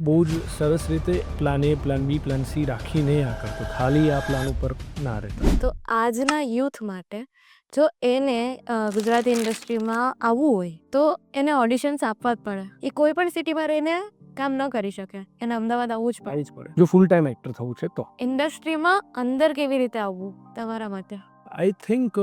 બહુ જ સરસ રીતે પ્લાન એ, પ્લાન બી, પ્લાન સી રાખીને આ કરતો, ખાલી આ પ્લાન ઉપર ના રહેતો. તો આજના યુથ માટે જો એને ગુજરાતી ઇન્ડસ્ટ્રીમાં આવવું હોય તો એને ઓડિશન્સ આપવા જ પડે. એ કોઈ પણ સિટીમાં રહીને કામ ન કરી શકે, એને અમદાવાદ આવવું જ પડે. આવી જ પડે જો ફૂલ ટાઈમ એક્ટર થવું છે તો. ઇન્ડસ્ટ્રીમાં અંદર કેવી રીતે આવવું તમારા માટે? આઈ થિંક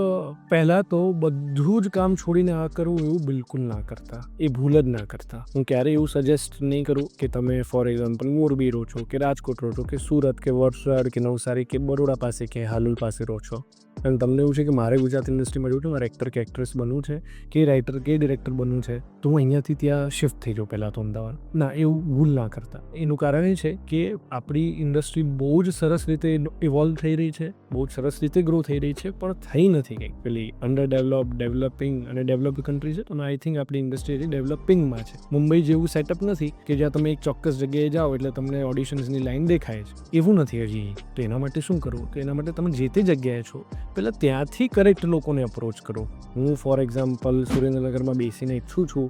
પહેલાં તો બધું જ કામ છોડીને આ કરવું એવું બિલકુલ ના કરતા, એ ભૂલ જ ના કરતા. હું ક્યારેય એવું સજેસ્ટ નહીં કરું કે તમે ફોર એક્ઝામ્પલ મોરબી રહો છો કે રાજકોટ રહો છો કે સુરત કે વલસાડ કે નવસારી કે બરોડા પાસે કે હાલોલ પાસે રહો છો અને તમને એવું છે કે મારે ગુજરાત ઇન્ડસ્ટ્રીમાં જવું છે, મારે એક્ટર કે એક્ટ્રેસ બનવું છે કે રાઇટર કે ડિરેક્ટર બનવું છે, તો હું અહીંયાથી ત્યાં શિફ્ટ થઈ જાઉં પહેલાં તો અમદાવાદ. ના, એવું ભૂલ ના કરતા. એનું કારણ એ છે કે આપણી ઇન્ડસ્ટ્રી બહુ જ સરસ રીતે ઇવોલ્વ થઈ રહી છે, બહુ જ સરસ રીતે ગ્રો થઈ રહી છે, પણ થઈ નથી કંઈક. પેલી અંડર ડેવલપ, ડેવલપિંગ અને ડેવલપ્ડ કન્ટ્રી છે, અને આઈ થિંક આપણી ઇન્ડસ્ટ્રી હજી ડેવલપિંગમાં છે. મુંબઈ જેવું સેટઅપ નથી કે જ્યાં તમે એક ચોક્કસ જગ્યાએ જાઓ એટલે તમને ઓડિશન્સની લાઈન દેખાય છે. એવું નથી હજી. તો એના માટે શું કરવું? તો એના માટે તમે જે તે જગ્યાએ છો પહેલાં ત્યાંથી કરેક્ટ લોકોને અપ્રોચ કરો. હું ફોર એક્ઝામ્પલ સુરેન્દ્રનગરમાં બેસીને ઈચ્છું છું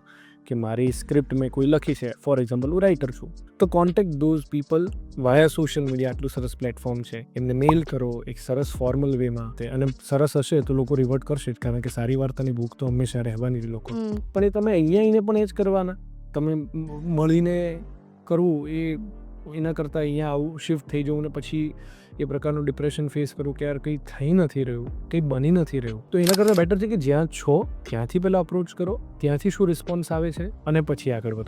કે મારી સ્ક્રિપ્ટ મેં કોઈ લખી છે, ફોર એક્ઝામ્પલ હું રાઇટર છું, તો contact those people via social media. આટલું સરસ પ્લેટફોર્મ છે, એમને મેલ કરો એક સરસ ફોર્મલ વેમાં, અને સરસ હશે તો લોકો રિવર્ટ કરશે જ, કારણ કે સારી વાર્તાની ભૂખ તો હંમેશા રહેવાની જ લોકો. પણ એ તમે અહીંયા આવીને પણ એ જ કરવાના. તમે મળીને કરવું એ એના કરતાં અહીંયા આવું શિફ્ટ થઈ જવું ને પછી એ પ્રકારનું ડિપ્રેશન ફેસ કરવું કે યાર કંઈ થઈ નથી રહ્યું, કંઈ બની નથી રહ્યું, તો એના કરતાં બેટર છે કે જ્યાં છો ત્યાંથી પહેલાં અપ્રોચ કરો, ત્યાંથી શું રિસ્પોન્સ આવે છે અને પછી આગળ વધો.